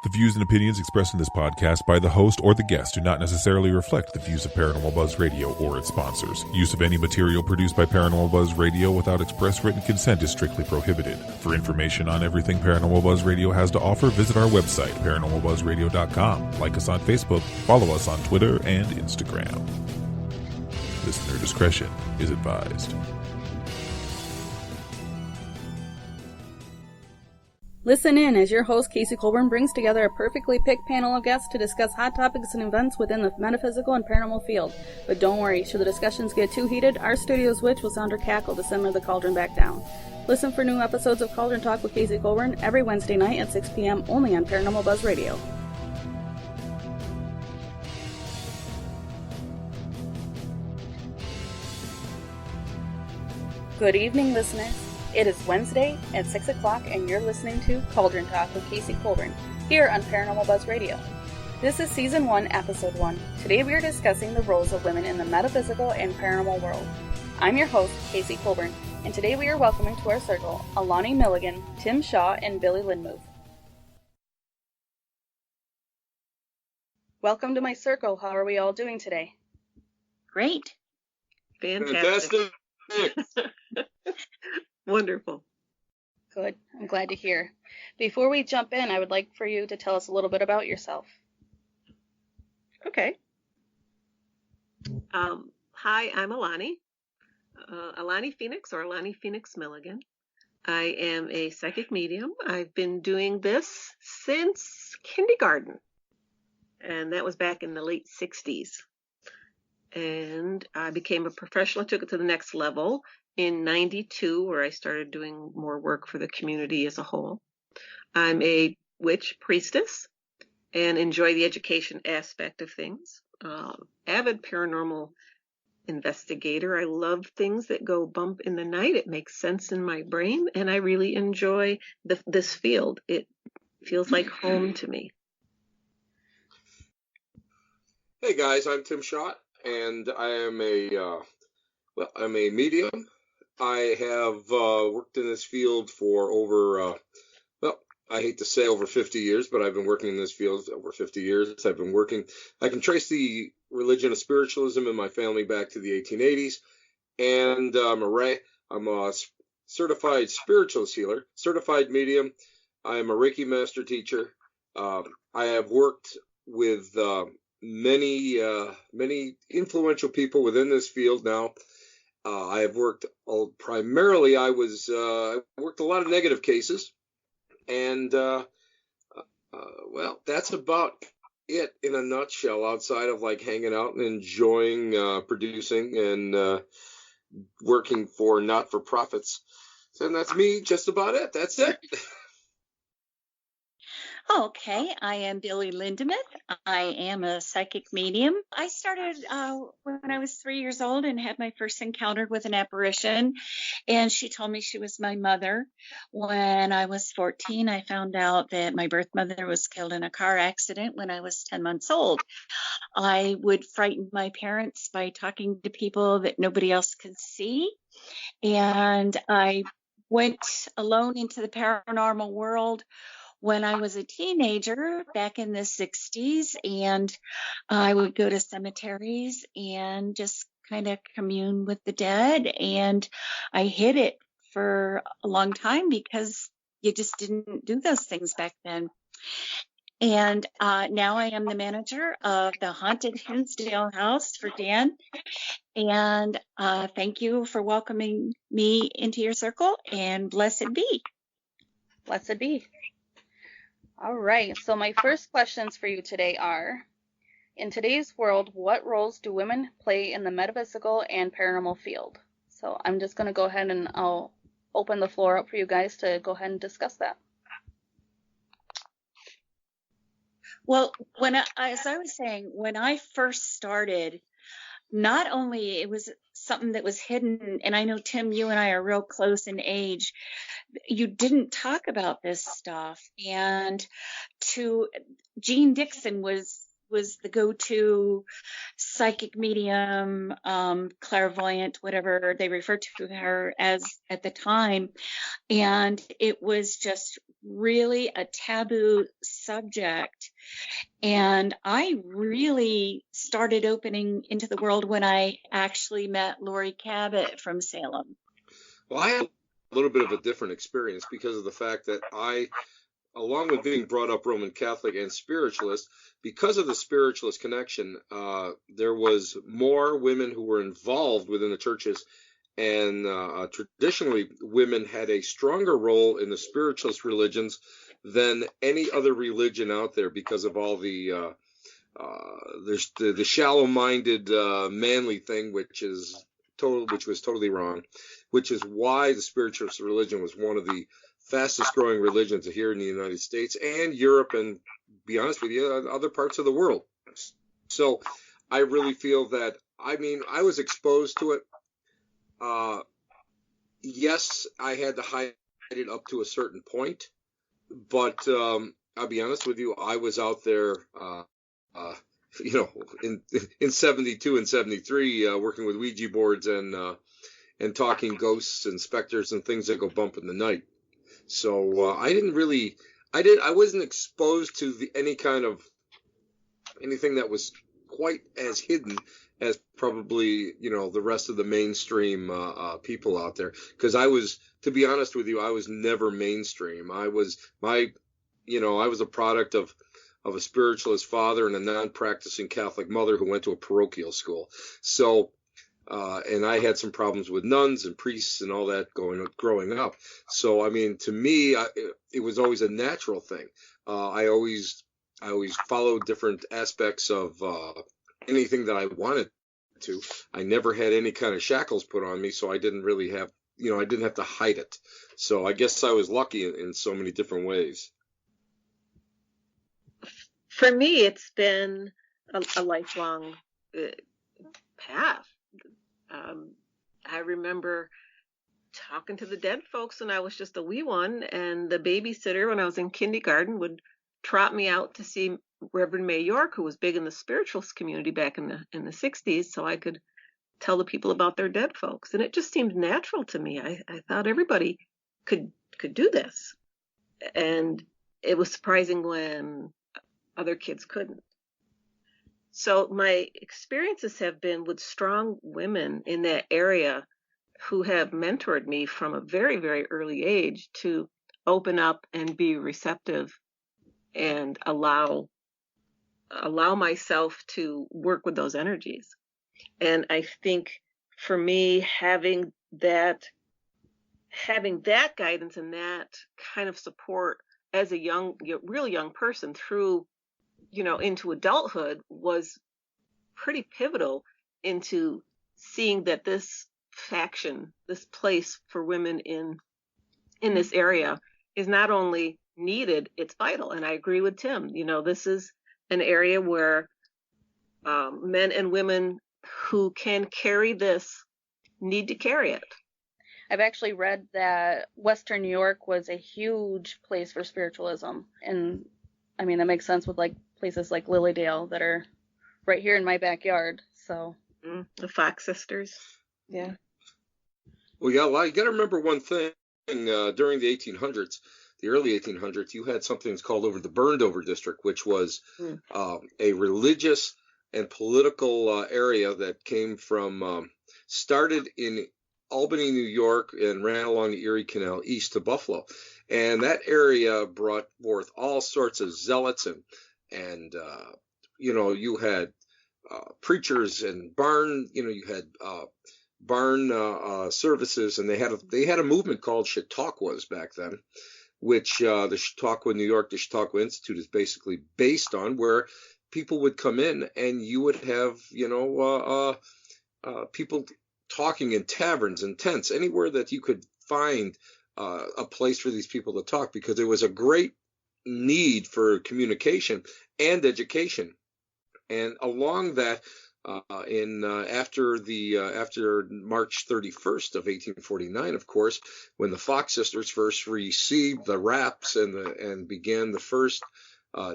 The views and opinions expressed in this podcast by the host or the guest do not necessarily reflect the views of Paranormal Buzz Radio or its sponsors. Use of any material produced by Paranormal Buzz Radio without express written consent is strictly prohibited. For information on everything Paranormal Buzz Radio has to offer, visit our website, paranormalbuzzradio.com. Like us on Facebook, follow us on Twitter and Instagram. Listener discretion is advised. Listen in as your host, Casey Colburn, brings together a perfectly picked panel of guests to discuss hot topics and events within the metaphysical and paranormal field. But don't worry, should the discussions get too heated, our studio's witch will sound her cackle to simmer the cauldron back down. Listen for new episodes of Cauldron Talk with Casey Colburn every Wednesday night at 6 p.m. only on Paranormal Buzz Radio. Good evening, listeners. It is Wednesday at 6 o'clock, and you're listening to Cauldron Talk with Casey Colburn here on Paranormal Buzz Radio. This is Season 1, Episode 1. Today we are discussing the roles of women in the metaphysical and paranormal world. I'm your host, Casey Colburn, and today we are welcoming to our circle Alonnie Milligan, Tim Shaw, and Billie Lindemuth. Welcome to my circle. How are we all doing today? Great. Fantastic. Wonderful. Good. I'm glad to hear. Before we jump in, I would like for you to tell us a little bit about yourself. Okay. Hi, I'm Alonnie. Alonnie Phoenix, or Alonnie Phoenix Milligan. I am a psychic medium. I've been doing this since kindergarten. And that was back in the late 60s. And I became a professional, took it to the next level in 92, where I started doing more work for the community as a whole. I'm a witch priestess and enjoy the education aspect of things. Avid paranormal investigator. I love things that go bump in the night. It makes sense in my brain, and I really enjoy this field. It feels like home to me. Hey guys, I'm Tim Shaw, and I am I'm a medium. I have worked in this field for over, I hate to say over 50 years, but I've been working in this field over 50 years. I can trace the religion of spiritualism in my family back to the 1880s, and I'm a certified spiritualist healer, certified medium. I am a Reiki master teacher. I have worked with many influential people within this field now. I have worked primarily. I worked a lot of negative cases, and that's about it in a nutshell. Outside of like hanging out and enjoying producing and working for not-for-profits, and that's me. Just about it. That's it. Okay, I am Billie Lindemuth. I am a psychic medium. I started when I was 3 years old and had my first encounter with an apparition, and she told me she was my mother. When I was 14, I found out that my birth mother was killed in a car accident when I was 10 months old. I would frighten my parents by talking to people that nobody else could see, and I went alone into the paranormal world when I was a teenager back in the 60s, and I would go to cemeteries and just kind of commune with the dead. And I hid it for a long time because you just didn't do those things back then. And now I am the manager of the Haunted Hinsdale House for Dan. And thank you for welcoming me into your circle, and blessed be. Blessed be. All right, so my first questions for you today are, in today's world, what roles do women play in the metaphysical and paranormal field? So I'm just going to go ahead and I'll open the floor up for you guys to go ahead and discuss that. Well, as I was saying, when I first started, not only it was something that was hidden, and I know, Tim, you and I are real close in age, you didn't talk about this stuff. And Jean Dixon was the go-to psychic medium, clairvoyant, whatever they referred to her as at the time. And it was just really a taboo subject. And I really started opening into the world when I actually met Lori Cabot from Salem. Well, I had a little bit of a different experience because of the fact that I, along with being brought up Roman Catholic and spiritualist, because of the spiritualist connection, there was more women who were involved within the churches, and traditionally women had a stronger role in the spiritualist religions than any other religion out there because of all the shallow-minded manly thing, which was totally wrong, which is why the spiritualist religion was one of the fastest growing religions here in the United States and Europe, and be honest with you, other parts of the world. So I really feel that, I mean, I was exposed to it. Yes, I had to hide it up to a certain point, but I'll be honest with you, I was out there, in 72 and 73, working with Ouija boards and talking ghosts and specters and things that go bump in the night. So I wasn't exposed to anything that was quite as hidden as probably, the rest of the mainstream people out there. Because to be honest with you, I was never mainstream. I was a product of a spiritualist father and a non-practicing Catholic mother who went to a parochial school. So, and I had some problems with nuns and priests and all that growing up. So, I mean, to me, it was always a natural thing. I always followed different aspects of anything that I wanted to. I never had any kind of shackles put on me, so I didn't really have, I didn't have to hide it. So I guess I was lucky in so many different ways. For me, it's been a lifelong path. I remember talking to the dead folks when I was just a wee one, and the babysitter when I was in kindergarten would trot me out to see Reverend May York, who was big in the spiritualist community back in the 60s, so I could tell the people about their dead folks. And it just seemed natural to me. I thought everybody could do this. And it was surprising when other kids couldn't. So my experiences have been with strong women in that area who have mentored me from a very, very early age to open up and be receptive and allow myself to work with those energies. And I think for me, having that guidance and that kind of support as a real young person through, into adulthood was pretty pivotal into seeing that this place for women in this area is not only needed, it's vital. And I agree with Tim. This is an area where men and women who can carry this need to carry it. I've actually read that Western New York was a huge place for spiritualism. And I mean, that makes sense with places like Lilydale that are right here in my backyard. So the Fox sisters. Yeah. Well, yeah, well, you got to remember one thing. During the 1800s, the early 1800s, you had something that's called the Burned Over District, which was a religious and political area that came from, started in Albany, New York, and ran along the Erie Canal east to Buffalo. And that area brought forth all sorts of zealots and you had preachers and you had barn services, and they had a movement called Chautauquas back then, which the Chautauqua Institute is basically based on, where people would come in and you would have people talking in taverns and tents, anywhere that you could find a place for these people to talk, because there was a great need for communication and education. And along that, after March 31st of 1849, of course, when the Fox sisters first received the raps and began the first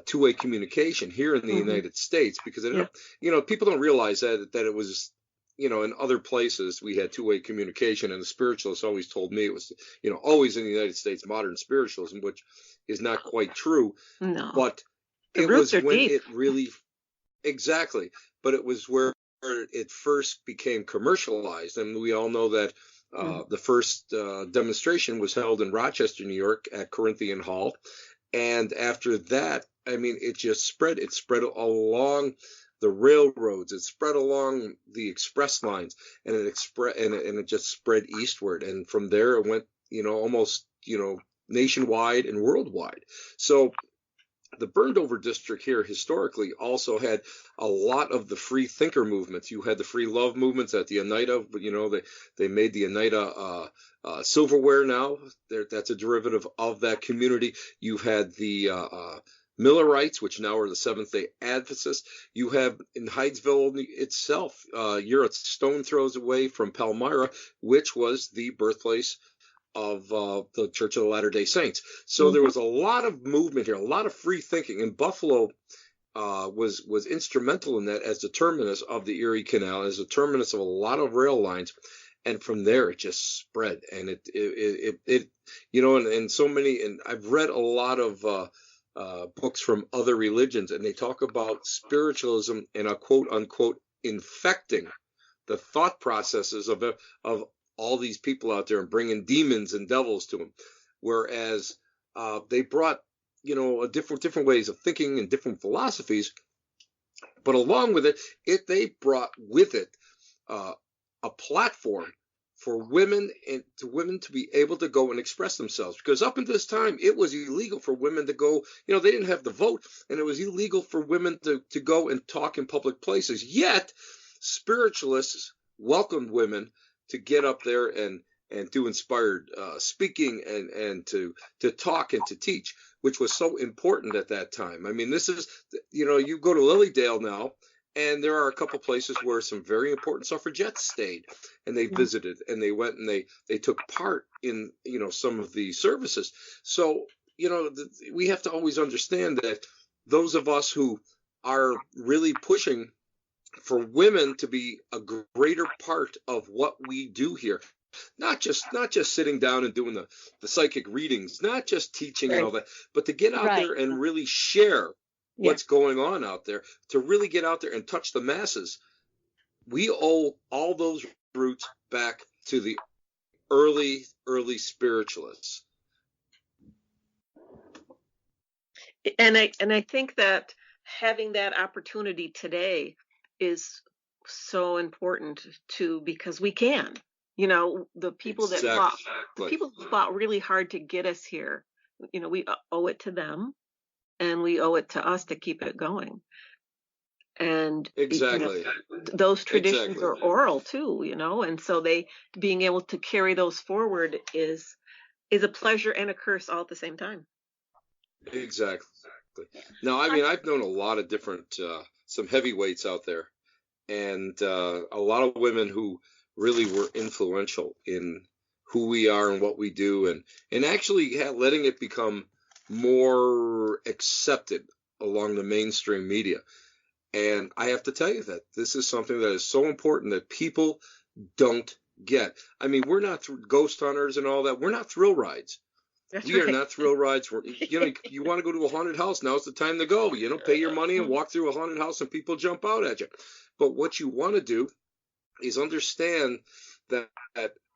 two-way communication here in the United States, because people don't realize that it was, in other places we had two-way communication, and the spiritualists always told me it was, always in the United States, modern spiritualism, which is not quite true. No. But The it roots was are when deep. it really, exactly, but it was where it first became commercialized. And we all know that the first demonstration was held in Rochester, New York at Corinthian Hall. And after that, I mean, it just spread. It spread along the railroads. It spread along the express lines, and it just spread eastward. And from there, it went, almost, nationwide and worldwide. So the Burned Over District here historically also had a lot of the free thinker movements. You had the free love movements at the Oneida. They made the Oneida silverware now. That's a derivative of that community. You had the Millerites, which now are the Seventh-day Adventists. You have in Hydesville itself, you're a stone throws away from Palmyra, which was the birthplace of the Church of the Latter-day Saints. So there was a lot of movement here, a lot of free thinking, and Buffalo was instrumental in that as the terminus of the Erie Canal, as the terminus of a lot of rail lines. And from there, it just spread, and and so many. And I've read a lot of books from other religions, and they talk about spiritualism and a quote unquote infecting the thought processes of all these people out there and bringing demons and devils to them, whereas they brought different ways of thinking and different philosophies, but along with it, they brought with it a platform for women to be able to go and express themselves, because up until this time it was illegal for women to go, they didn't have the vote, and it was illegal for women to go and talk in public places. Yet spiritualists welcomed women to get up there and do inspired speaking and to talk and to teach, which was so important at that time. I mean, this is, you go to Lilydale now, and there are a couple places where some very important suffragettes stayed, and they visited, and they went and they took part in, some of the services. So, we have to always understand that those of us who are really pushing for women to be a greater part of what we do here, not just sitting down and doing the psychic readings, not just teaching and all that, but to get out there and really share what's going on out there, to really get out there and touch the masses. We owe all those roots back to the early spiritualists. And I think that having that opportunity today is so important too, because we can, the people that fought really hard to get us here, we owe it to them, and we owe it to us to keep it going. And those traditions are oral too, and so being able to carry those forward is a pleasure and a curse all at the same time. Exactly. Now, I mean, I've known a lot of different, some heavyweights out there, and a lot of women who really were influential in who we are and what we do, and actually letting it become more accepted along the mainstream media. And I have to tell you that this is something that is so important that people don't get. I mean, we're not ghost hunters and all that. We're not thrill rides. We are not thrill rides. You want to go to a haunted house, now's the time to go. Pay your money and walk through a haunted house and people jump out at you. But what you want to do is understand that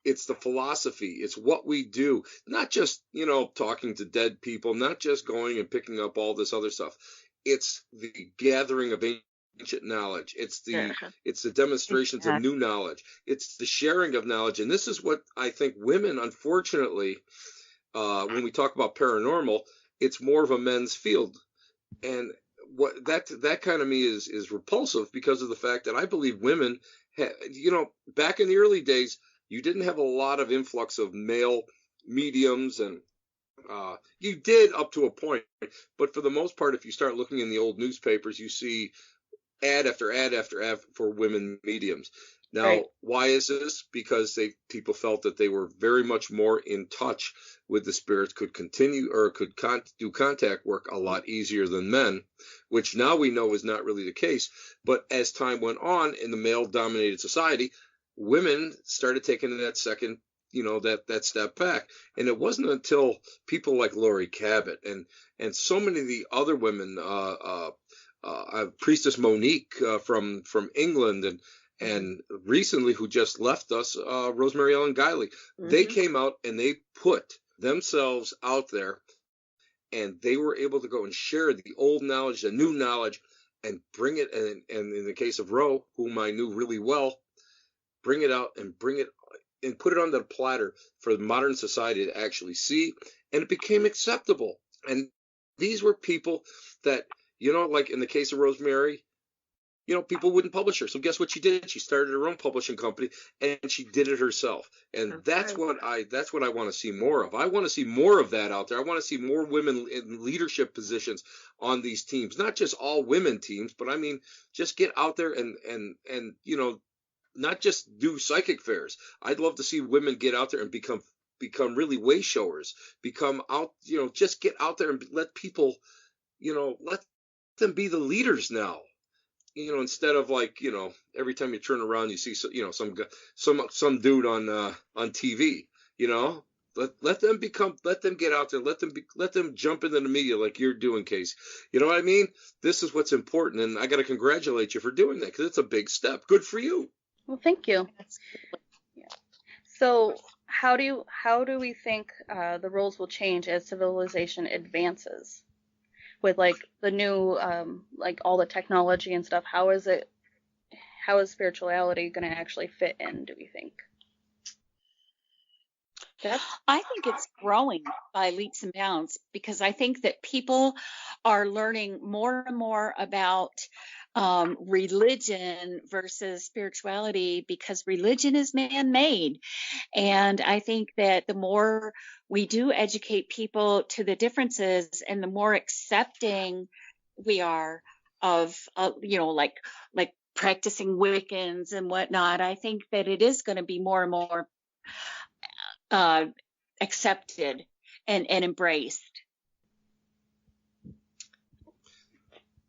it's the philosophy. It's what we do. Not just, talking to dead people, not just going and picking up all this other stuff. It's the gathering of ancient knowledge. It's the demonstrations of new knowledge. It's the sharing of knowledge. And this is what I think women, unfortunately, when we talk about paranormal, it's more of a men's field. And what that kind of me is repulsive, because of the fact that I believe women, back in the early days, you didn't have a lot of influx of male mediums, and you did up to a point. But for the most part, if you start looking in the old newspapers, you see ad after ad after ad for women mediums. Now, Right. why is this? Because people felt that they were very much more in touch with the spirits, could continue or could do contact work a lot easier than men, which now we know is not really the case. But as time went on in the male-dominated society, women started taking that second, that step back. And it wasn't until people like Laurie Cabot and so many of the other women, Priestess Monique from England, and recently who just left us, Rosemary Ellen Guiley. They came out and they put themselves out there, and they were able to go and share the old knowledge, the new knowledge, and bring it. And in the case of Ro, whom I knew really well, bring it out and put it on the platter for the modern society to actually see, and it became acceptable. And these were people that, like in the case of Rosemary, people wouldn't publish her. So guess what she did? She started her own publishing company, and she did it herself. And that's what I want to see more of. I want to see more of that out there. I want to see more women in leadership positions on these teams, not just all women teams, but I mean, just get out there and not just do psychic fairs. I'd love to see women get out there and become really way showers, become out, just get out there and let people, let them be the leaders now. Instead of every time you turn around, you see, some dude on TV, let them get out there, let them jump into the media like you're doing, Casey. You know what I mean? This is what's important. And I got to congratulate you for doing that, because it's a big step. Good for you. Well, thank you. Yeah. So how do we think the roles will change as civilization advances? With like the new, like all the technology and stuff, how is spirituality going to actually fit in, do we think? I think it's growing by leaps and bounds, because I think that people are learning more and more about religion versus spirituality, because religion is man-made. And I think that the more we do educate people to the differences, and the more accepting we are of, like practicing Wiccans and whatnot, I think that it is going to be more and more accepted and embraced.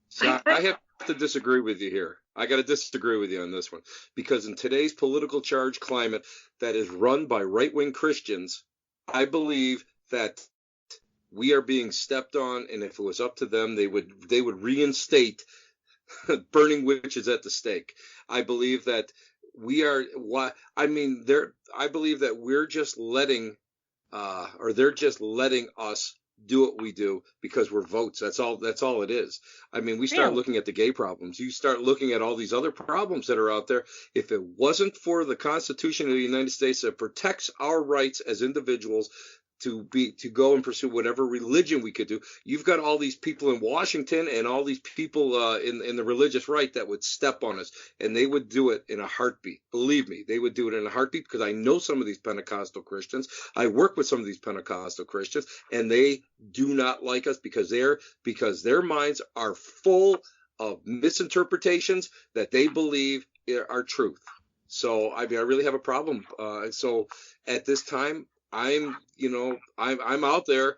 So I have to disagree with you here. I got to disagree with you on this one, because in today's political charged climate that is run by right-wing Christians, I believe that we are being stepped on, and if it was up to them, they would reinstate burning witches at the stake. I believe that I believe that we're just letting, or they're just letting us do what we do because we're votes. That's all it is. I mean, we start looking at the gay problems. You start looking at all these other problems that are out there. If it wasn't for the Constitution of the United States that protects our rights as individuals to go and pursue whatever religion we could do, you've got all these people in Washington and all these people in the religious right that would step on us, and they would do it in a heartbeat. Believe me, they would do it in a heartbeat, because I know some of these Pentecostal Christians. I work with some of these Pentecostal Christians, and they do not like us because their minds are full of misinterpretations that they believe are truth. So I really have a problem. So at this time, I'm out there,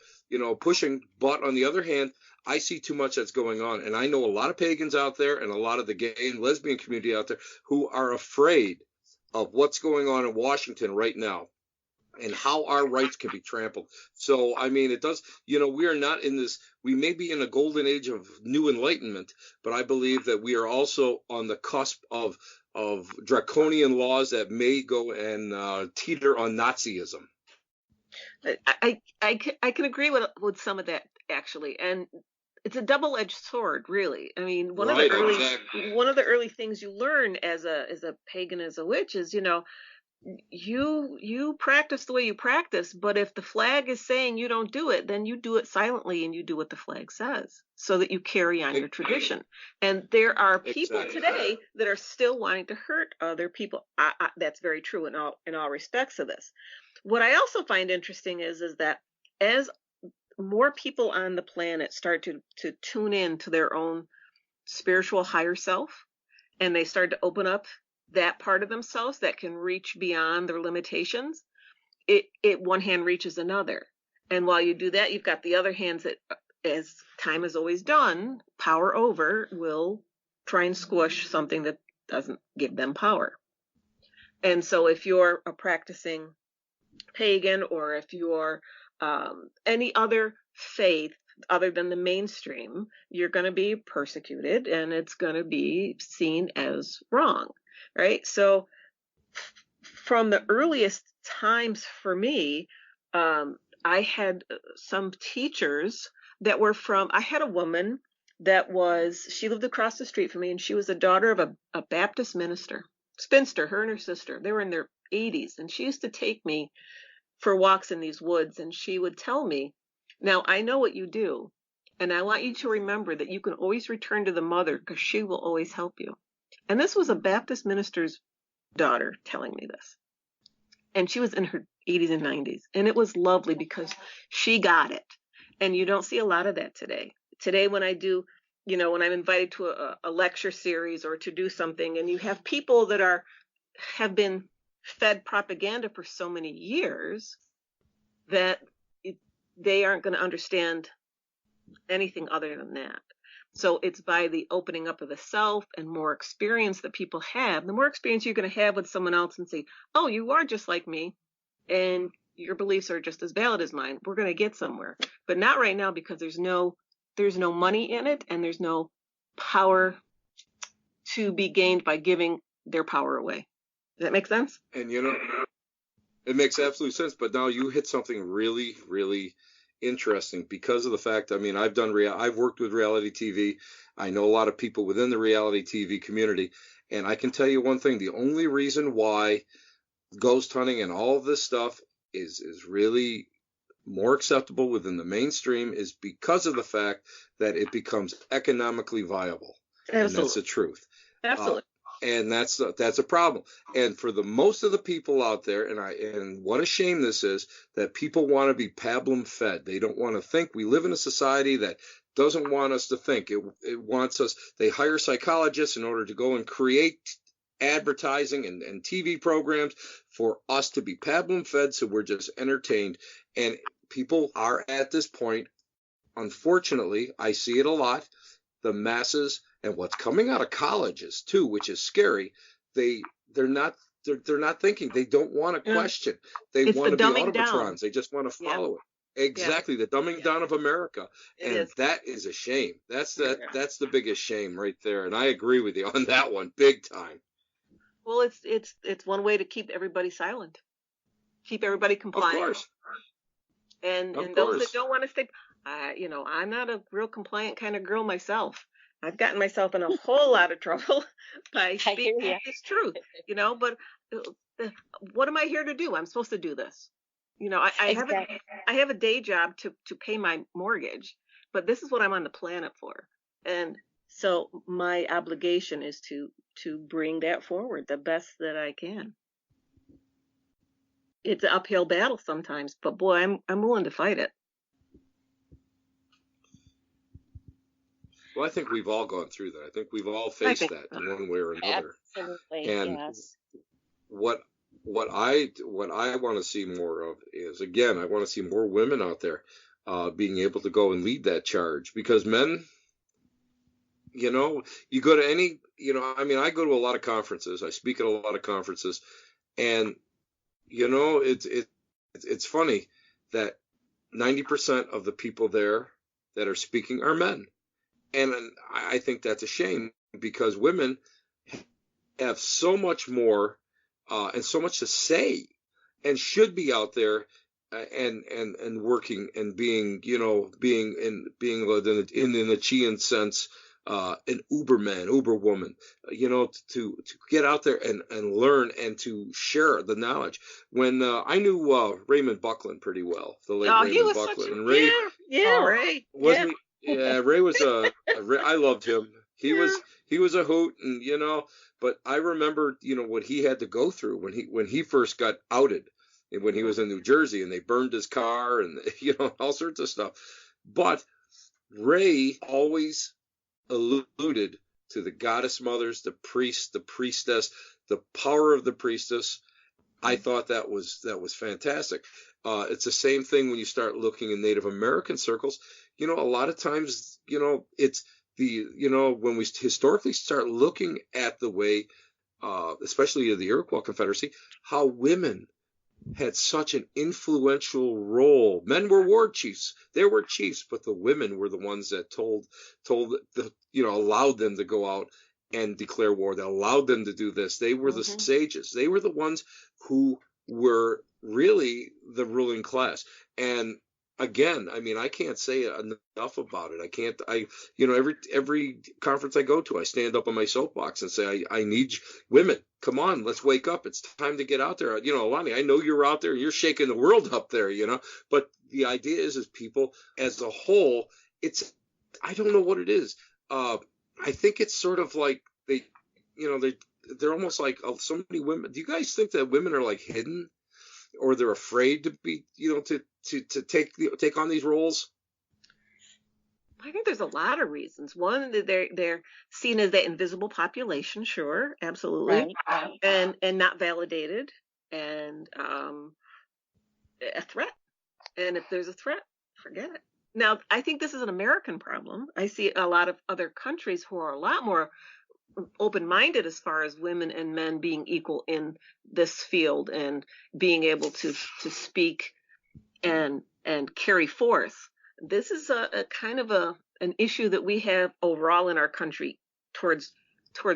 pushing, but on the other hand, I see too much that's going on. And I know a lot of pagans out there and a lot of the gay and lesbian community out there who are afraid of what's going on in Washington right now and how our rights can be trampled. So, I mean, it does, we are not in this, we may be in a golden age of new enlightenment, but I believe that we are also on the cusp of draconian laws that may go and teeter on Nazism. I can agree with some of that, actually, and it's a double-edged sword, really. I mean, one of the early things you learn as a pagan, as a witch, is you practice the way you practice, but if the flag is saying you don't do it, then you do it silently and you do what the flag says, so that you carry on your tradition. And there are people today that are still wanting to hurt other people. That's very true in all respects of this. What I also find interesting is that as more people on the planet start to tune in to their own spiritual higher self, and they start to open up that part of themselves that can reach beyond their limitations, one hand reaches another. And while you do that, you've got the other hands that, as time has always done, power over will try and squish something that doesn't give them power. And so if you're a practicing pagan, or if you're any other faith other than the mainstream, you're going to be persecuted, and it's going to be seen as wrong, right? So from the earliest times for me, I had some teachers that were I had a woman that she lived across the street from me, and she was the daughter of a Baptist minister, spinster, her and her sister. They were in their 80s, and she used to take me for walks in these woods, and she would tell me, now I know what you do, and I want you to remember that you can always return to the mother, because she will always help you. And this was a Baptist minister's daughter telling me this. And she was in her 80s and 90s. And it was lovely because she got it. And you don't see a lot of that today. Today, when I do, when I'm invited to a lecture series or to do something, and you have people that have been fed propaganda for so many years that they aren't going to understand anything other than that. So it's by the opening up of the self and more experience that people have. The more experience you're going to have with someone else and say, oh, you are just like me, and your beliefs are just as valid as mine, we're going to get somewhere. But not right now, because there's no money in it, and there's no power to be gained by giving their power away. Does that make sense? And it makes absolute sense. But now you hit something really, really interesting, because of the fact, I've worked with reality TV. I know a lot of people within the reality TV community, and I can tell you one thing: the only reason why ghost hunting and all of this stuff is really more acceptable within the mainstream is because of the fact that it becomes economically viable. Absolutely. And that's the truth. Absolutely. And that's a problem. And for the most of the people out there, and what a shame this is, that people want to be pablum fed. They don't want to think. We live in a society that doesn't want us to think. It wants us. They hire psychologists in order to go and create advertising and TV programs for us to be pablum fed, so we're just entertained. And people are at this point, unfortunately, I see it a lot, the masses. And what's coming out of colleges too, which is scary, they're not thinking. They don't want to question. They want to be automatrons. They just want to follow it. Exactly, the dumbing down of America, and that is a shame. That's the biggest shame right there. And I agree with you on that one, big time. Well, it's one way to keep everybody silent, keep everybody compliant. Of course. And those that don't want to stay, I'm not a real compliant kind of girl myself. I've gotten myself in a whole lot of trouble by speaking this truth, but what am I here to do? I'm supposed to do this. I have a day job to pay my mortgage, but this is what I'm on the planet for. And so my obligation is to bring that forward the best that I can. It's an uphill battle sometimes, but boy, I'm willing to fight it. Well, I think we've all gone through that. I think we've all faced that in one way or another. Absolutely, and yes. What I want to see more of is, again, I want to see more women out there being able to go and lead that charge. Because men, you go to any, I go to a lot of conferences. I speak at a lot of conferences, and it's funny that 90% of the people there that are speaking are men. And I think that's a shame, because women have so much more and so much to say, and should be out there and working and being in the Chian sense, an uberman, uberwoman, to get out there and learn and to share the knowledge. When I knew Raymond Buckland pretty well, the late Raymond Buckland, and Ray, Ray, wasn't he? Yeah, Ray was I loved him. He was a hoot, and but I remember, what he had to go through when he first got outed, and when he was in New Jersey, and they burned his car, and all sorts of stuff. But Ray always alluded to the goddess mothers, the priest, the priestess, the power of the priestess. I thought that was fantastic. It's the same thing when you start looking in Native American circles. A lot of times, it's when we historically start looking at the way, especially the Iroquois Confederacy, how women had such an influential role. Men were war chiefs. They were chiefs, but the women were the ones that allowed them to go out and declare war. That allowed them to do this. They were the sages. They were the ones who were really the ruling class. And again, I can't say enough about it. Every conference I go to, I stand up on my soapbox and say, I need women. Come on, let's wake up. It's time to get out there. Alonnie, I know you're out there and you're shaking the world up there, but the idea is people as a whole, I don't know what it is. I think it's sort of like they're almost like so many women. Do you guys think that women are like hidden, or they're afraid to be, to take on these roles? I think there's a lot of reasons. One, they're seen as that invisible population, sure, absolutely, Right. and not validated, and a threat. And if there's a threat, forget it. Now, I think this is an American problem. I see a lot of other countries who are a lot more open-minded as far as women and men being equal in this field and being able to speak and carry forth. This is a kind of an issue that we have overall in our country towards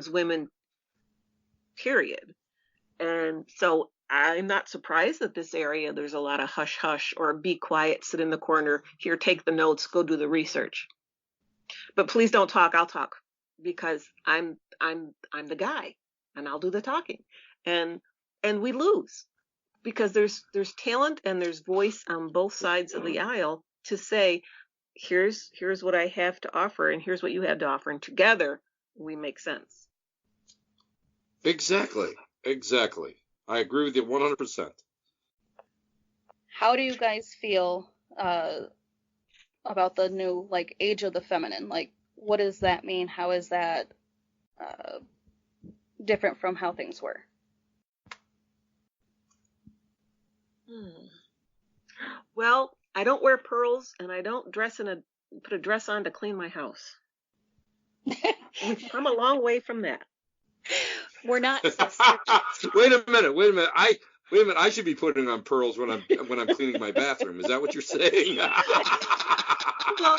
women, period. And so I'm not surprised that this area there's a lot of hush hush or be quiet, sit in the corner, here, take the notes, go do the research. But please don't talk, I'll talk, because I'm the guy and I'll do the talking. And we lose because there's talent and there's voice on both sides of the aisle to say, here's what I have to offer and here's what you have to offer, and together we make sense. Exactly. I agree with you 100%. How do you guys feel about the new age of the feminine? What does that mean? How is that different from how things were? Well, I don't wear pearls and I don't put a dress on to clean my house. We've come a long way from that. We're not. Wait a minute. I should be putting on pearls when I'm cleaning my bathroom. Is that what you're saying? Well,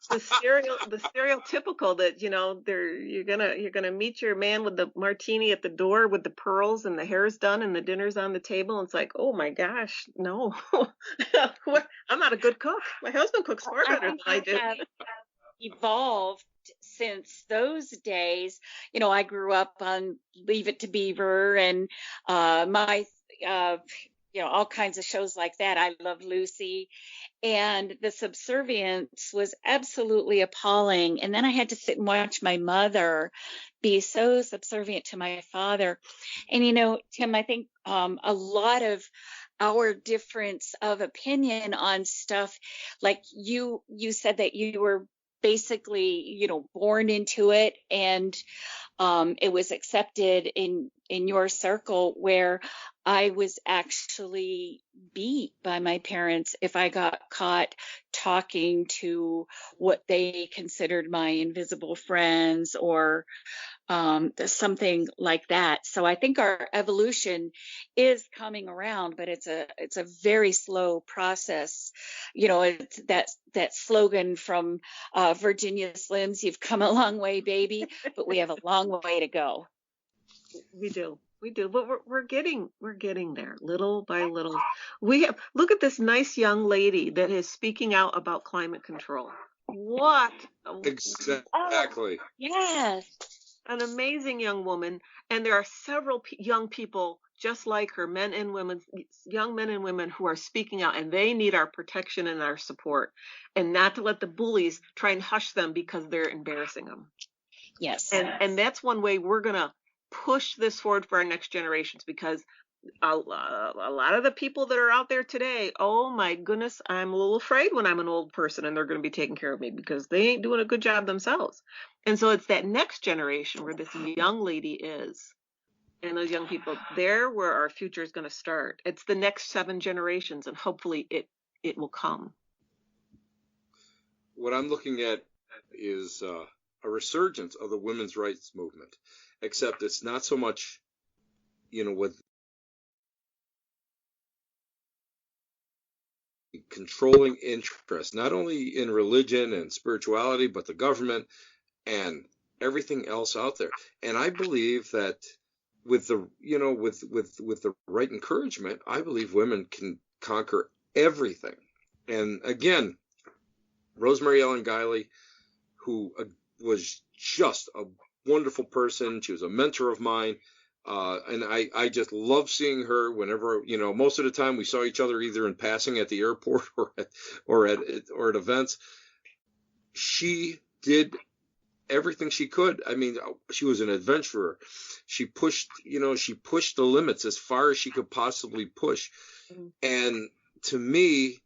the stereotypical that you're gonna meet your man with the martini at the door with the pearls and the hair's done and the dinner's on the table, and it's like, oh my gosh, no. I'm not a good cook. My husband cooks far better than I do. Evolved since those days. I grew up on Leave It to Beaver and my all kinds of shows like that. I Love Lucy, and the subservience was absolutely appalling. And then I had to sit and watch my mother be so subservient to my father. And Tim, I think a lot of our difference of opinion on stuff, like you said that you were basically, born into it, and it was accepted in your circle, where I was actually beat by my parents if I got caught talking to what they considered my invisible friends or something like that. So I think our evolution is coming around, but it's a very slow process. It's that slogan from Virginia Slims, "You've come a long way, baby," but we have a long way to go. We do, but we're getting there little by little. Look at this nice young lady that is speaking out about climate control. What? Exactly. Oh, yes. An amazing young woman, and there are several young people just like her, young men and women who are speaking out, and they need our protection and our support, and not to let the bullies try and hush them because they're embarrassing them. Yes. And that's one way we're gonna push this forward for our next generations, because a lot of the people that are out there today, oh my goodness, I'm a little afraid when I'm an old person and they're going to be taking care of me because they ain't doing a good job themselves. And so it's that next generation where this young lady is and those young people, they're where our future is going to start. It's the next 7 generations, and hopefully it will come. What I'm looking at is a resurgence of the women's rights movement, except it's not so much, with controlling interest, not only in religion and spirituality, but the government and everything else out there. And I believe that with the, with the right encouragement, I believe women can conquer everything. And again, Rosemary Ellen Guiley, who was just a wonderful person. She was a mentor of mine. And I just love seeing her whenever, most of the time we saw each other either in passing at the airport or at events. She did everything she could. I mean, she was an adventurer. She pushed the limits as far as she could possibly push. And to me,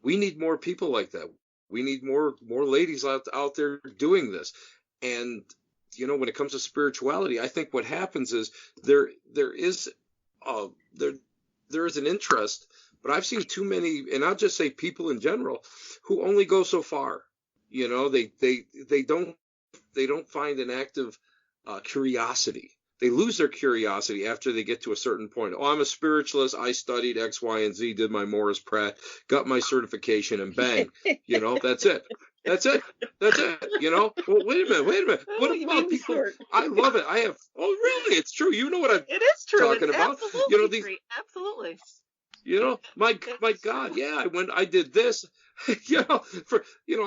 we need more people like that. We need more ladies out there doing this. And when it comes to spirituality, I think what happens is there is an interest, but I've seen too many, and I'll just say people in general, who only go so far. They don't find an active curiosity. They lose their curiosity after they get to a certain point. Oh, I'm a spiritualist. I studied X, Y, and Z, did my Morris Pratt, got my certification, and bang, that's it. That's it. Well, wait a minute. What about people? I love it. Really? It's true. You know what It is true. Talking it's about? Absolutely. Absolutely. My God, yeah, I did this. I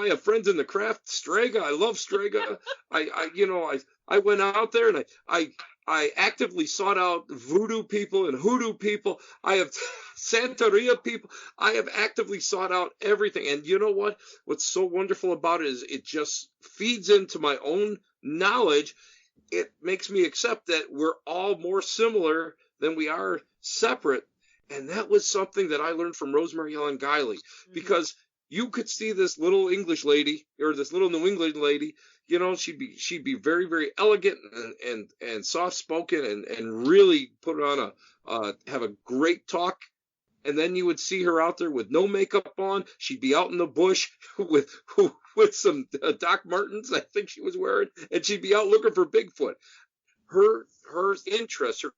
have friends in the craft, Strega. I love Strega. I went out there and I actively sought out voodoo people and hoodoo people. I have Santeria people. I have actively sought out everything. And you know what? What's so wonderful about it is it just feeds into my own knowledge. It makes me accept that we're all more similar than we are separate. And that was something that I learned from Rosemary Ellen Guiley, because you could see this little English lady or this little New England lady, she'd be very, very elegant and soft spoken and really put on have a great talk. And then you would see her out there with no makeup on. She'd be out in the bush with some Doc Martens, I think she was wearing, and she'd be out looking for Bigfoot. Her interest, her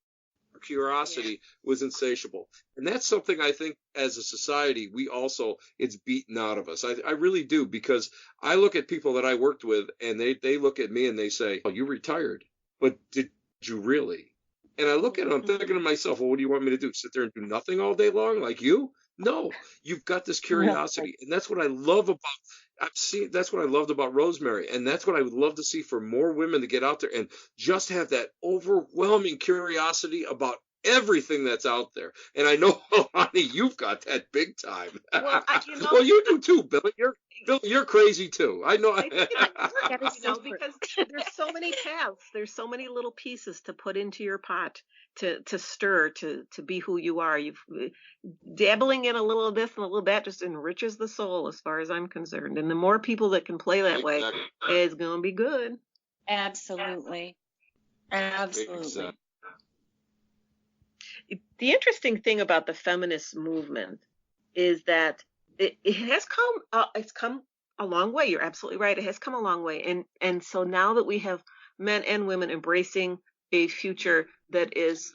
curiosity was insatiable. And that's something I think as a society, it's beaten out of us. I really do, because I look at people that I worked with and they look at me and they say, oh, you retired, but did you really? And I look at them, I'm thinking to myself, well, what do you want me to do? Sit there and do nothing all day long like you? No, you've got this curiosity. And that's what I love that's what I loved about Rosemary. And that's what I would love to see for more women to get out there and just have that overwhelming curiosity about everything that's out there. And I know, honey, you've got that big time. Well, you do too, Billy. You're crazy too. I know. Because there's so many paths. There's so many little pieces to put into your pot to stir, to be who you are. You've dabbling in a little of this and a little that just enriches the soul, as far as I'm concerned. And the more people that can play that way, it's going to be good. Absolutely. Absolutely. The interesting thing about the feminist movement is that it has come a long way. You're absolutely right. It has come a long way. And so now that we have men and women embracing a future that is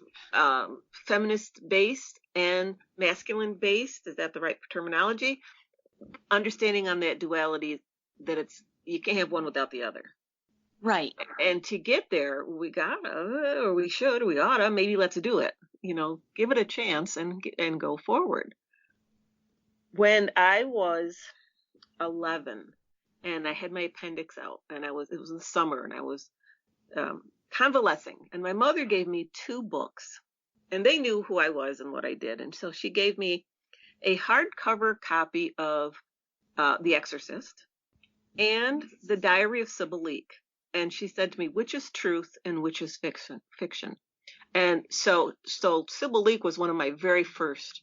feminist based and masculine based, is that the right terminology? Understanding on that duality, that you can't have one without the other. Right. And to get there, we oughta, maybe let's do it. Give it a chance and go forward. When I was 11 and I had my appendix out, and it was in the summer, and I was convalescing, and my mother gave me 2 books, and they knew who I was and what I did. And so she gave me a hardcover copy of The Exorcist and The Diary of Sybil Leek. And she said to me, which is truth and which is fiction? And so Sybil Leek was one of my very first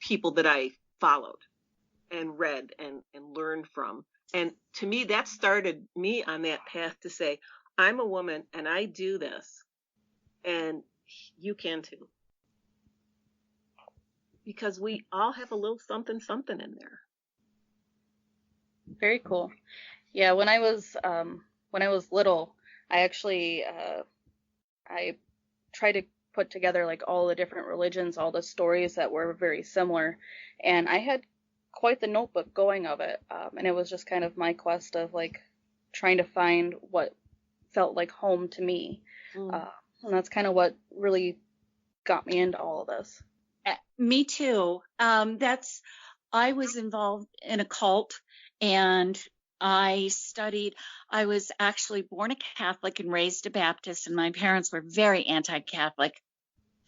people that I followed and read and learned from. And to me, that started me on that path to say, I'm a woman and I do this. And you can too. Because we all have a little something in there. Very cool. Yeah, when I was little, I actually I tried to put together like all the different religions, all the stories that were very similar, and I had quite the notebook going of it, and it was just kind of my quest of like trying to find what felt like home to me, and that's kind of what really got me into all of this. Me too. I was involved in a cult, and I was actually born a Catholic and raised a Baptist, and my parents were very anti-Catholic,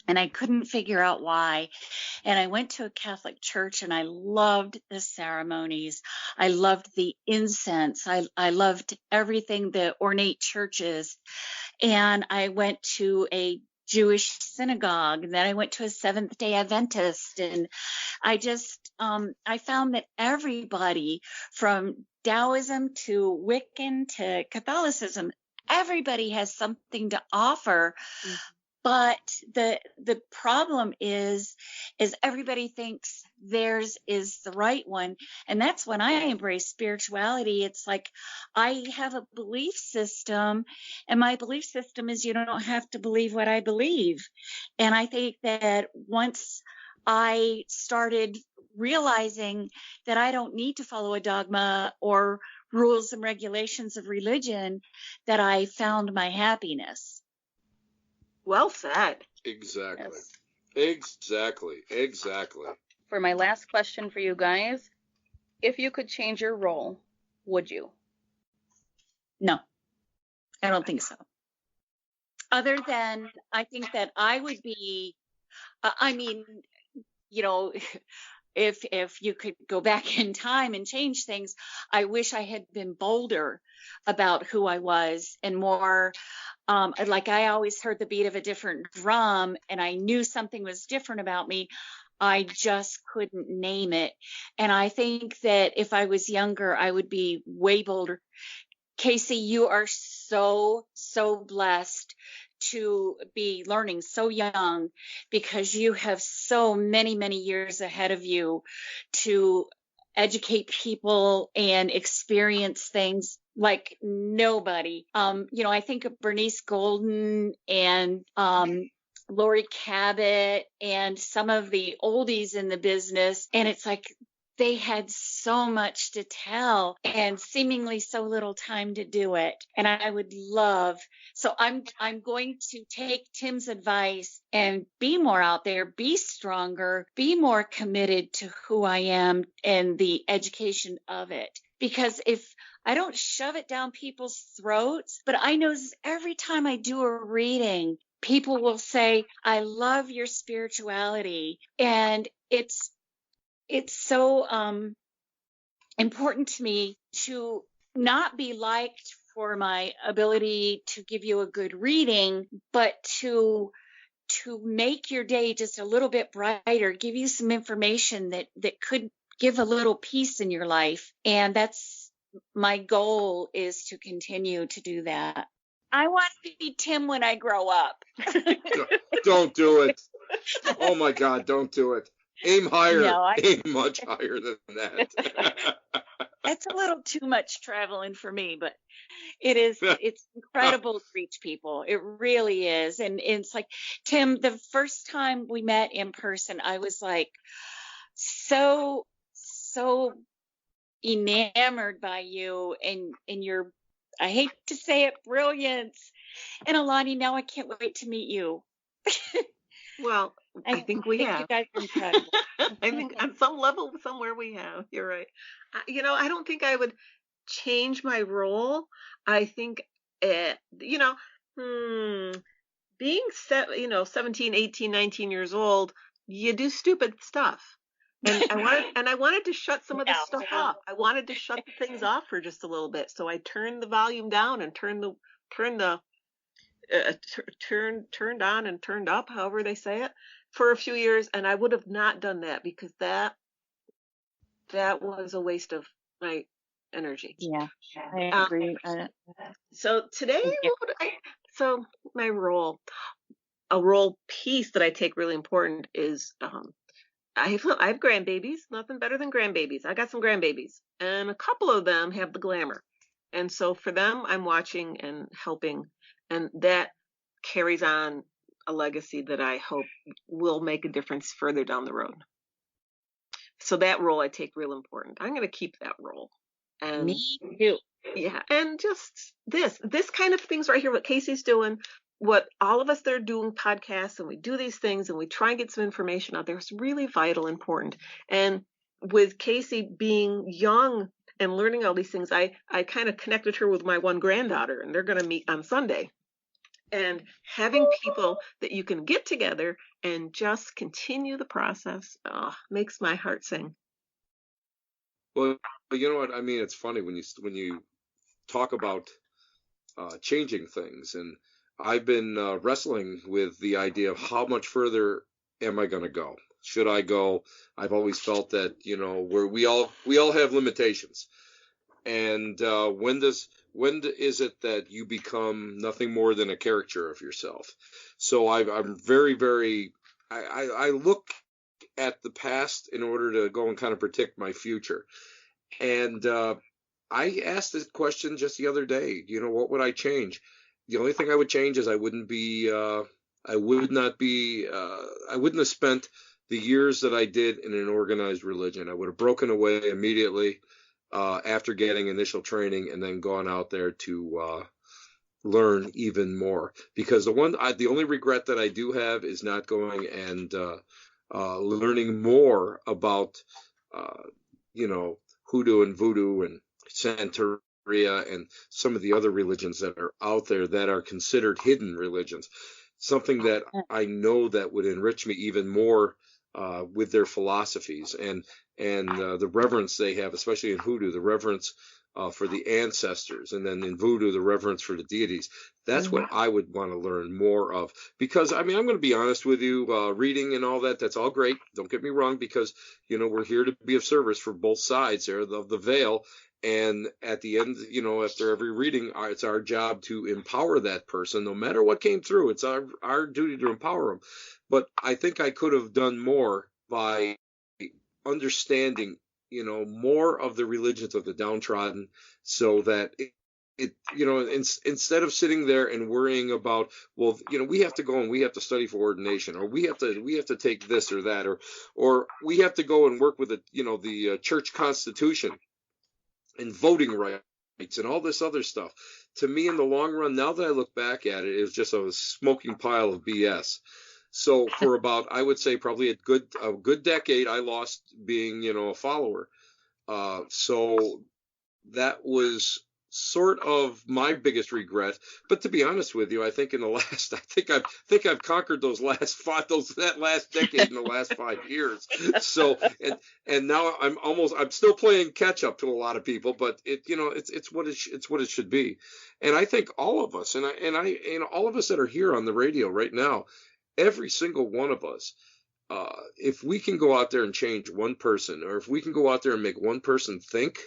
and I couldn't figure out why. And I went to a Catholic church, and I loved the ceremonies. I loved the incense. I loved everything, the ornate churches. And I went to a Jewish synagogue, and then I went to a Seventh-day Adventist, and I found that everybody from Taoism to Wiccan to Catholicism, everybody has something to offer. Mm-hmm. But the problem is everybody thinks theirs is the right one. And that's when I embrace spirituality. It's like I have a belief system, and my belief system is you don't have to believe what I believe. And I think that once I started realizing that I don't need to follow a dogma or rules and regulations of religion, that I found my happiness. Well said. Exactly. Yes. Exactly. For my last question for you guys, if you could change your role, would you? No, I don't think so. Other than I think that I would be, if you could go back in time and change things, I wish I had been bolder about who I was and more. Like I always heard the beat of a different drum, and I knew something was different about me. I just couldn't name it. And I think that if I was younger, I would be way bolder. Casey, you are so blessed to be learning so young, because you have so many years ahead of you to educate people and experience things like nobody. I think of Bernice Golden and Lori Cabot and some of the oldies in the business, and it's like they had so much to tell and seemingly so little time to do it. And I would love, so I'm going to take Tim's advice and be more out there, be stronger, be more committed to who I am and the education of it. Because if I don't shove it down people's throats, but I notice every time I do a reading, people will say, I love your spirituality. And it's so important to me to not be liked for my ability to give you a good reading, but to make your day just a little bit brighter, give you some information that could give a little peace in your life. And that's my goal, is to continue to do that. I want to be Tim when I grow up. Don't do it. Oh my God, don't do it. Aim higher. No, Aim much higher than that. It's a little too much traveling for me, but it's incredible to reach people. It really is. And it's like, Tim, the first time we met in person, I was like so enamored by you and your, I hate to say it, brilliance. And Alonnie, now I can't wait to meet you. Well, I think we have. You guys are incredible. I think on some level, somewhere we have. You're right. I don't think I would change my role. I think, being 17, 18, 19 years old, you do stupid stuff. And I wanted to shut some of the stuff off. I wanted to shut the things off for just a little bit. So I turned the volume down and turned on and turned up, however they say it, for a few years. And I would have not done that, because that was a waste of my energy. Yeah, I agree. So today, my role, a role piece that I take really important is I have grandbabies, nothing better than grandbabies. I got some grandbabies, and a couple of them have the glamour. And so for them, I'm watching and helping, and that carries on a legacy that I hope will make a difference further down the road. So that role I take real important. I'm going to keep that role. And Me too. yeah, and just this kind of things right here, what Casey's doing, what all of us that are doing podcasts, and we do these things and we try and get some information out there, is really vital, important. And with Casey being young and learning all these things, I kind of connected her with my one granddaughter, and they're going to meet on Sunday. And having people that you can get together and just continue the process makes my heart sing. Well, you know what? I mean, it's funny when you talk about changing things, and I've been wrestling with the idea of how much further am I going to go? Should I go? I've always felt that, you know, we all have limitations, and when is it that you become nothing more than a caricature of yourself? So I'm very, very, I look at the past in order to go and kind of predict my future. And I asked this question just the other day, you know, what would I change? The only thing I would change is I wouldn't have spent the years that I did in an organized religion. I would have broken away immediately after getting initial training, and then gone out there to learn even more. Because the only regret that I do have is not going and learning more about, you know, hoodoo and voodoo and Santeria and some of the other religions that are out there that are considered hidden religions. Something that I know that would enrich me even more with their philosophies and the reverence they have, especially in hoodoo, the reverence for the ancestors, and then in voodoo, the reverence for the deities. That's what I would want to learn more of. Because, I mean, I'm going to be honest with you, reading and all that, that's all great. Don't get me wrong, because, you know, we're here to be of service for both sides there of the veil. And at the end, you know, after every reading, it's our job to empower that person, no matter what came through. It's our duty to empower them. But I think I could have done more by understanding, you know, more of the religions of the downtrodden, so that it you know, instead of sitting there and worrying about, well, you know, we have to go and we have to study for ordination, or we have to take this or that, or we have to go and work with the church constitution and voting rights and all this other stuff. To me, in the long run, now that I look back at it, it was just a smoking pile of BS. So for about, I would say, probably a good decade, I lost being, you know, a follower. So that was sort of my biggest regret. But to be honest with you, I think I've conquered that last decade in the last 5 years. So and now I'm still playing catch up to a lot of people, but it's what it should be. And I think all of us, and all of us that are here on the radio right now, every single one of us, if we can go out there and change one person, or if we can go out there and make one person think,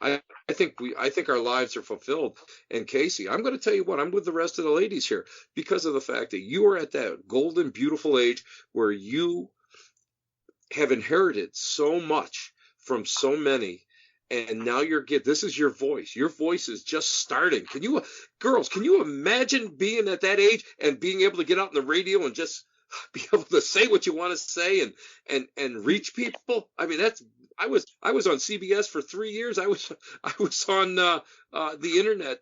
I think our lives are fulfilled. And Casey, I'm going to tell you what, I'm with the rest of the ladies here because of the fact that you are at that golden, beautiful age where you have inherited so much from so many. And now this is your voice. Your voice is just starting. Girls, can you imagine being at that age and being able to get out on the radio and just be able to say what you want to say and reach people? I mean, I was on CBS for 3 years. I was on the internet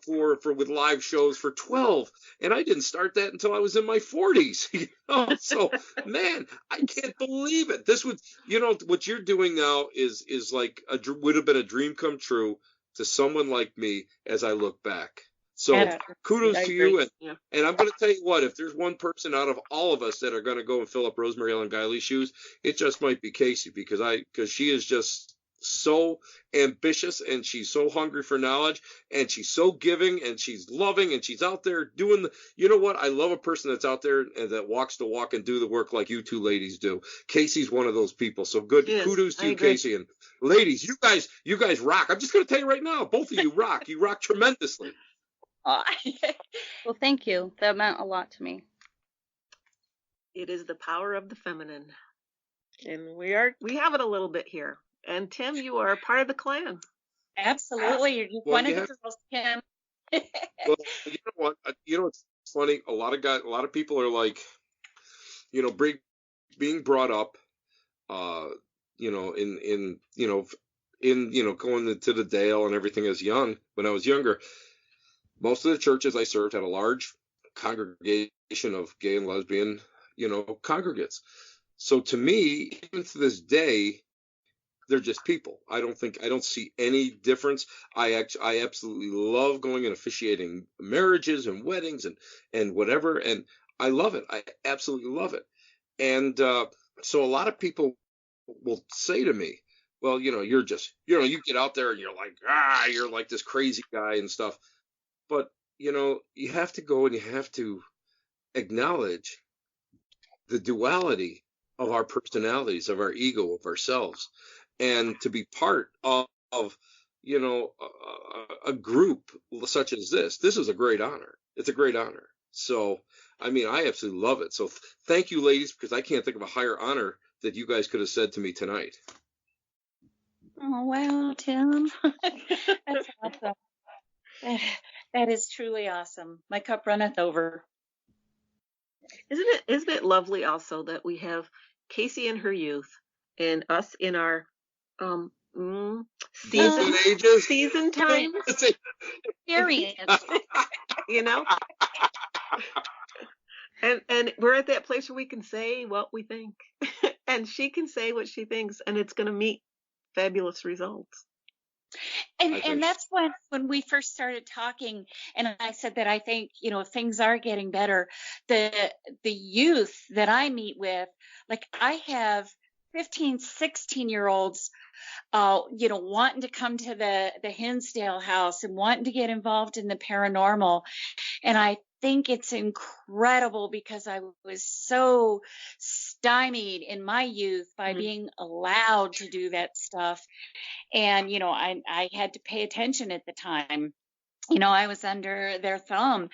with live shows for 12, and I didn't start that until I was in my 40s. You know? So, man, I can't believe it. This would, you know, what you're doing now is like would have been a dream come true to someone like me as I look back. So kudos to you. And I'm going to tell you what, if there's one person out of all of us that are going to go and fill up Rosemary Ellen Guiley's shoes, it just might be Casey, because she is just so ambitious, and she's so hungry for knowledge, and she's so giving, and she's loving, and she's out there doing you know what? I love a person that's out there and that walks the walk and do the work like you two ladies do. Casey's one of those people. So good. Yes, kudos to you, Casey. And ladies, you guys rock. I'm just going to tell you right now, both of you rock. You rock tremendously. Well, thank you. That meant a lot to me. It is the power of the feminine. And we have it a little bit here. And Tim, you are a part of the clan. Absolutely. You're just one of the girls, Kim. Well, you know what? It's funny. A lot of people are like, being brought up, going to the Dale and everything as young. When I was younger, most of the churches I served had a large congregation of gay and lesbian, congregates. So to me, even to this day, they're just people. I don't see any difference. I absolutely love going and officiating marriages and weddings and whatever. And I love it. I absolutely love it. And so a lot of people will say to me, well, you're just, you get out there and you're like, you're like this crazy guy and stuff. But, you have to go and you have to acknowledge the duality of our personalities, of our ego, of ourselves, and to be part of a group such as this. This is a great honor. It's a great honor. So, I mean, I absolutely love it. So thank you, ladies, because I can't think of a higher honor that you guys could have said to me tonight. Oh, wow, Tim. That's awesome. That is truly awesome. My cup runneth over. Isn't it lovely also that we have Casey in her youth and us in our season time experience. And we're at that place where we can say what we think. And she can say what she thinks, and it's going to meet fabulous results. And that's when we first started talking, and I said that I think, things are getting better. The youth that I meet with, like I have 15, 16-year-olds, wanting to come to the Hinsdale house and wanting to get involved in the paranormal. And I think it's incredible because I was so stymied in my youth by being allowed to do that stuff. And, I had to pay attention at the time. I was under their thumb.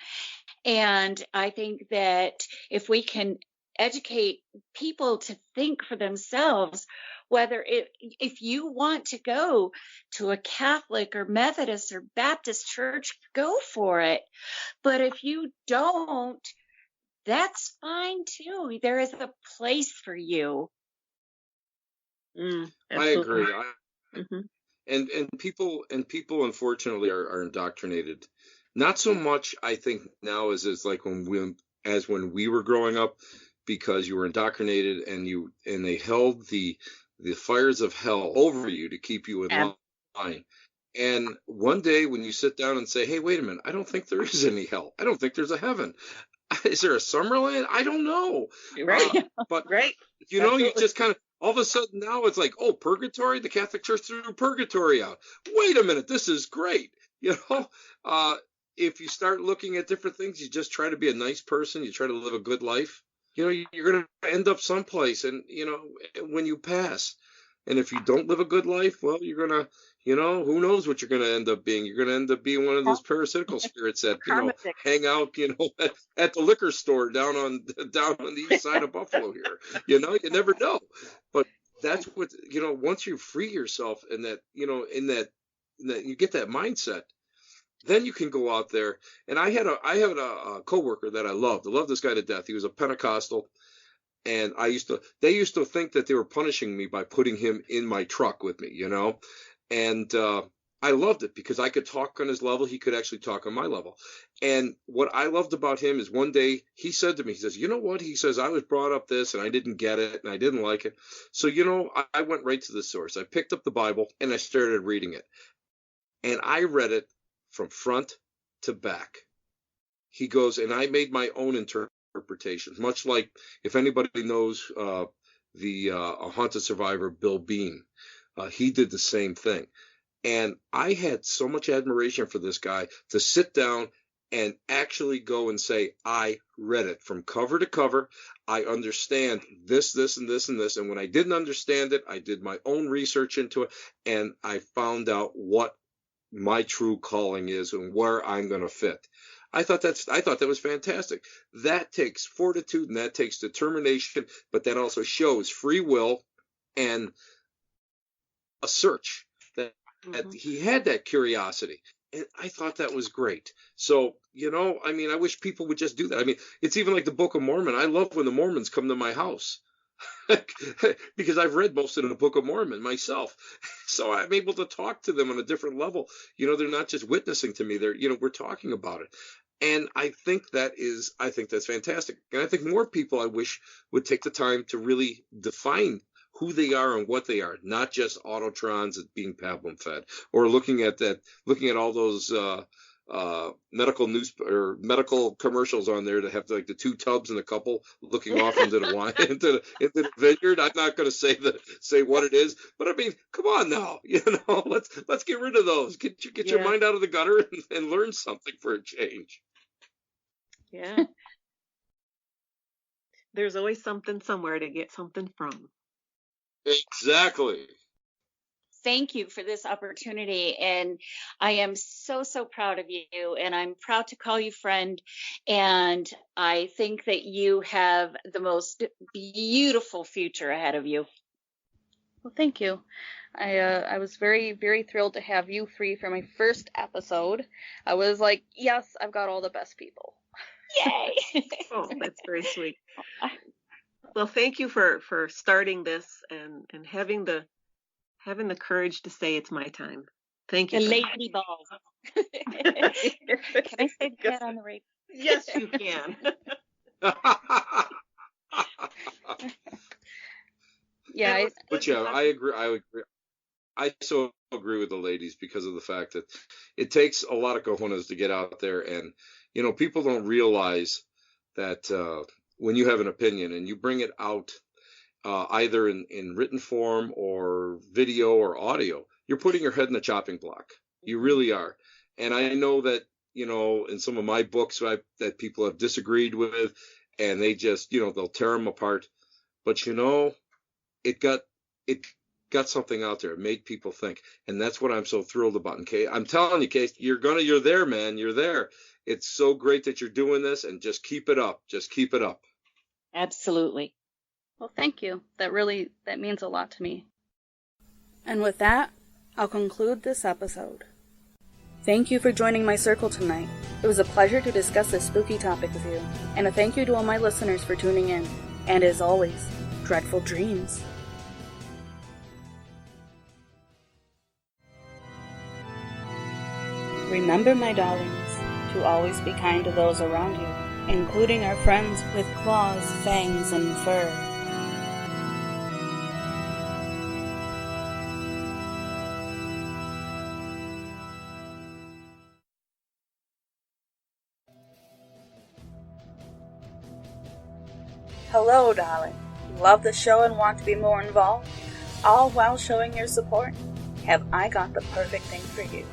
And I think that if we can educate people to think for themselves, whether if you want to go to a Catholic or Methodist or Baptist church, go for it. But if you don't, that's fine too. There is a place for you. I agree. And people unfortunately are indoctrinated. Not so much, I think, now as like when we were growing up, because you were indoctrinated and they held the fires of hell over you to keep you in line. And one day when you sit down and say, hey, wait a minute, I don't think there is any hell. I don't think there's a heaven. Is there a Summerland? I don't know. Right. But right. You just kind of, all of a sudden now it's like, oh, purgatory, the Catholic Church threw purgatory out. Wait a minute, this is great. If you start looking at different things, you just try to be a nice person, you try to live a good life, you're going to end up someplace, and, when you pass. And if you don't live a good life, well, you're going to, who knows what you're going to end up being. You're going to end up being one of those parasitical spirits that, hang out, at the liquor store down on the east side of Buffalo here. You never know. But that's what, once you free yourself and that, in that you get that mindset, then you can go out there. And I had a coworker that I loved. I loved this guy to death. He was a Pentecostal. And they used to think that they were punishing me by putting him in my truck with me, and I loved it because I could talk on his level. He could actually talk on my level. And what I loved about him is one day he said to me, he says, you know what? He says, I was brought up this and I didn't get it and I didn't like it. So, I went right to the source. I picked up the Bible and I started reading it. And I read it from front to back. He goes, and I made my own interpretation, much like if anybody knows the haunted survivor Bill Bean, he did the same thing. And I had so much admiration for this guy to sit down and actually go and say, I read it from cover to cover. I understand this, this, and this, and this. And when I didn't understand it, I did my own research into it, and I found out what my true calling is and where I'm going to fit. I thought that was fantastic. That takes fortitude and that takes determination, but that also shows free will and a search that he had that curiosity. And I thought that was great. So, I mean, I wish people would just do that. I mean, it's even like the Book of Mormon. I love when the Mormons come to my house because I've read most of the Book of Mormon myself. So I'm able to talk to them on a different level. They're not just witnessing to me. They're, we're talking about it. And I think that's fantastic. And I think more people, I wish, would take the time to really define who they are and what they are, not just autotrons being pablum fed, or looking at all those medical commercials on there that have like the two tubs and a couple looking off into the wine into the vineyard. I'm not going to say what it is, but I mean, come on now, let's get rid of those. Get your mind out of the gutter and learn something for a change. Yeah. There's always something somewhere to get something from. Exactly. Thank you for this opportunity. And I am so, so proud of you. And I'm proud to call you friend. And I think that you have the most beautiful future ahead of you. Well, thank you. I was very, very thrilled to have you three for my first episode. I was like, yes, I've got all the best people. Yay! Oh, that's very sweet. Well, thank you for starting this and having the courage to say it's my time. Thank you. The lady balls. Can I say that on the radio? Yes, you can. Yeah, I agree. I so agree with the ladies because of the fact that it takes a lot of cojones to get out there, and people don't realize that when you have an opinion and you bring it out either in written form or video or audio, you're putting your head in the chopping block. You really are. And I know that, in some of my books that people have disagreed with, and they just, they'll tear them apart. But, it got something out there. It made people think. And that's what I'm so thrilled about. And Kay, I'm telling you, Kay, you're there, man. You're there. It's so great that you're doing this, and just keep it up. Just keep it up. Absolutely. Well, thank you. That means a lot to me. And with that, I'll conclude this episode. Thank you for joining my circle tonight. It was a pleasure to discuss this spooky topic with you, and a thank you to all my listeners for tuning in. And as always, dreadful dreams. Remember, my darlings, to always be kind to those around you, including our friends with claws, fangs, and fur. Hello, darling. Love the show and want to be more involved? All while showing your support? Have I got the perfect thing for you?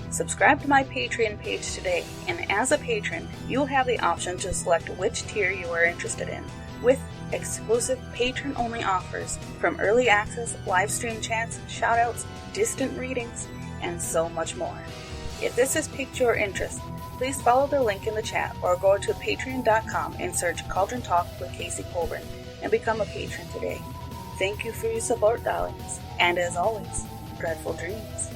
Subscribe to my Patreon page today, and as a patron, you'll have the option to select which tier you are interested in, with exclusive patron-only offers from early access, live stream chats, shoutouts, distant readings, and so much more. If this has piqued your interest, please follow the link in the chat or go to patreon.com and search Cauldron Talk with Casey Colburn and become a patron today. Thank you for your support, darlings, and as always, dreadful dreams.